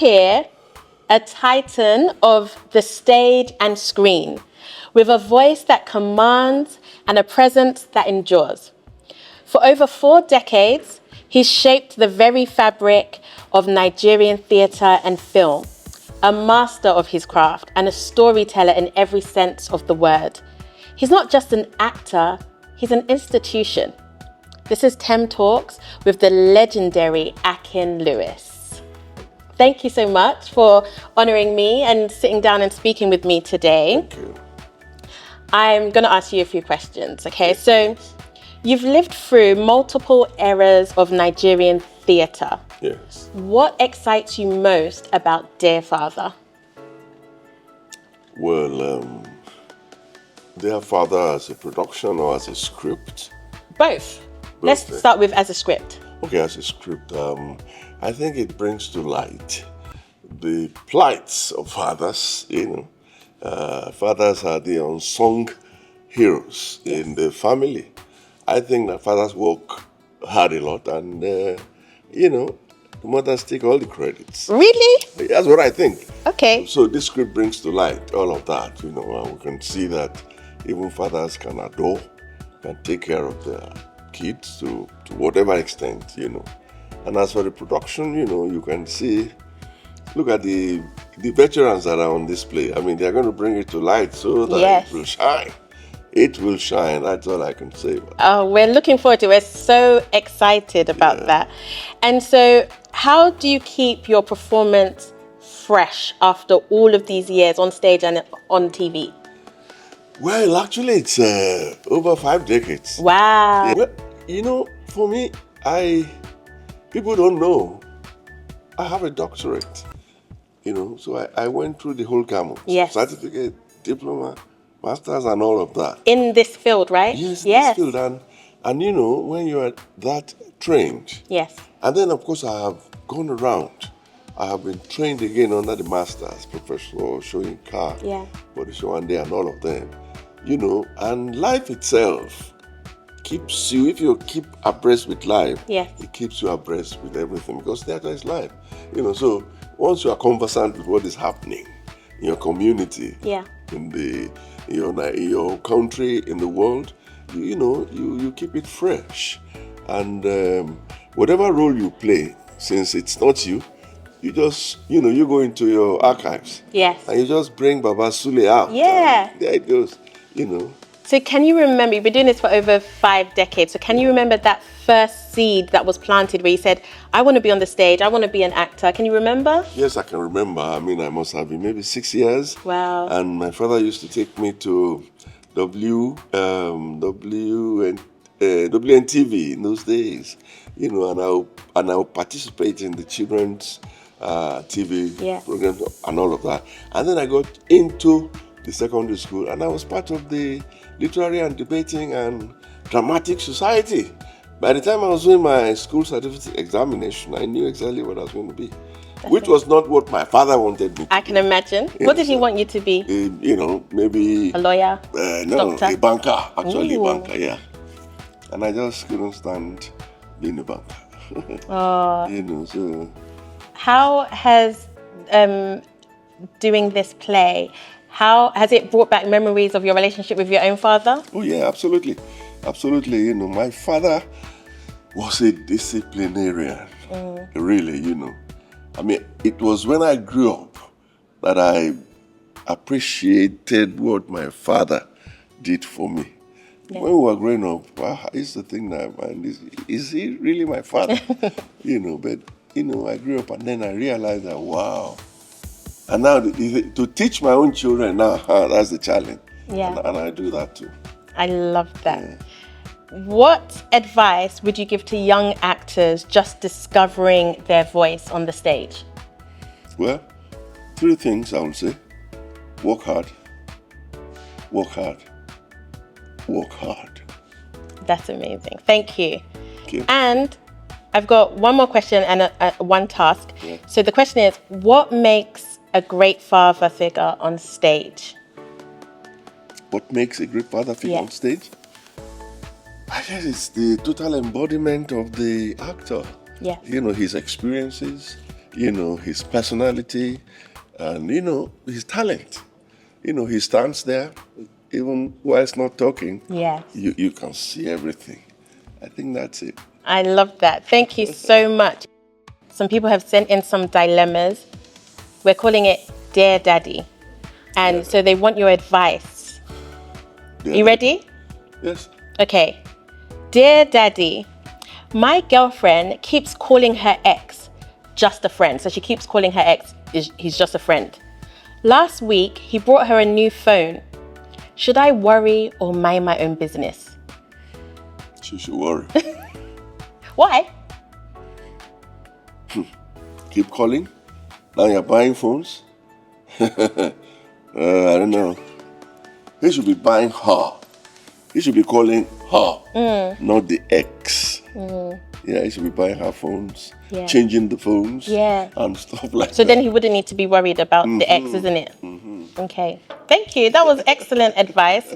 here a titan of the stage and screen, with a voice that commands and a presence that endures. For over 4 decades, he's shaped the very fabric of Nigerian theatre and film, a master of his craft and a storyteller in every sense of the word. He's not just an actor, he's an institution. This is Tem Talks with the legendary Akin Lewis. Thank you so much for honouring me and sitting down and speaking with me today. Thank you. I'm going to ask you a few questions, okay? So, you've lived through multiple eras of Nigerian theatre. Yes. What excites you most about Dear Father? Well, Dear Father as a production or as a script? Both. Let's start with as a script. Okay, as a script, I think it brings to light the plights of fathers, fathers are the unsung heroes in the family. I think that fathers work hard a lot and, the mothers take all the credits. Really? That's what I think. Okay. So this script brings to light all of that, and we can see that even fathers can adore, can take care of their kids to whatever extent, And as for the production, you can see, look at the veterans that are on display. I mean, they're going to bring it to light so that it will shine. It will shine. That's all I can say. Oh, we're looking forward to it. We're so excited about that. And so, how do you keep your performance fresh after all of these years on stage and on TV? Well, actually, it's over 5 decades. Wow. Well, for me, people don't know. I have a doctorate, so I went through the whole gamut. Yes. Certificate, diploma, masters, and all of that. In this field, right? Yes, this field. And when you are that trained. Yes. And then, of course, I have gone around. I have been trained again under the masters, Professor showing car, body show and day, and all of them. And life itself keeps you, if you keep abreast with life, it keeps you abreast with everything because theatre is life. So once you are conversant with what is happening in your community, in your country, in the world, you keep it fresh. And whatever role you play, since it's not you, you just, you go into your archives. Yes. And you just bring Baba Sule out. Yeah. There it goes, So can you remember, you've been doing this for over 5 decades, so can you remember that first seed that was planted where you said, I want to be on the stage, I want to be an actor? Can you remember? Yes, I can remember. I mean, I must have been maybe 6 years. Wow. And my father used to take me to WNTV in those days, and I'll participate in the children's TV programs and all of that. And then I got into the secondary school and I was part of the literary and debating and dramatic society. By the time I was doing my school certificate examination, I knew exactly what I was going to be, which was not what my father wanted me to I can imagine. What did he want you to be? Maybe a lawyer? No, doctor? a banker, actually. Ooh. A banker, yeah. And I just couldn't stand being a banker. So. How has doing this play, how has it brought back memories of your relationship with your own father? Oh yeah, absolutely. Absolutely. My father was a disciplinarian, really, I mean, it was when I grew up that I appreciated what my father did for me. Yeah. When we were growing up, I used to think that, man, is he really my father? But, I grew up and then I realized that, wow. And now to teach my own children now, that's the challenge. Yeah. And I do that too. I love that. Yeah. What advice would you give to young actors just discovering their voice on the stage? Well, 3 things I would say. Work hard. Work hard. Work hard. That's amazing. Thank you. Thank you. And I've got one more question and one task. Yeah. So the question is, what makes a great father figure on stage? What makes a great father figure on stage? I guess it's the total embodiment of the actor. Yes. His experiences, his personality and, his talent. He stands there, even whilst not talking. Yes. You can see everything. I think that's it. I love that. Thank you so much. Some people have sent in some dilemmas. We're calling it Dear Daddy. And so they want your advice. You ready? Yes. Okay. Dear Daddy, my girlfriend keeps calling her ex just a friend. So she keeps calling her ex, he's just a friend. Last week, he brought her a new phone. Should I worry or mind my own business? She should worry. Why? Keep calling. Now you're buying phones. I don't know. He should be buying her. He should be calling her, not the ex. Yeah, he should be buying her phones, changing the phones, and stuff like that. So then he wouldn't need to be worried about the ex, isn't it? Okay. Thank you. That was excellent advice.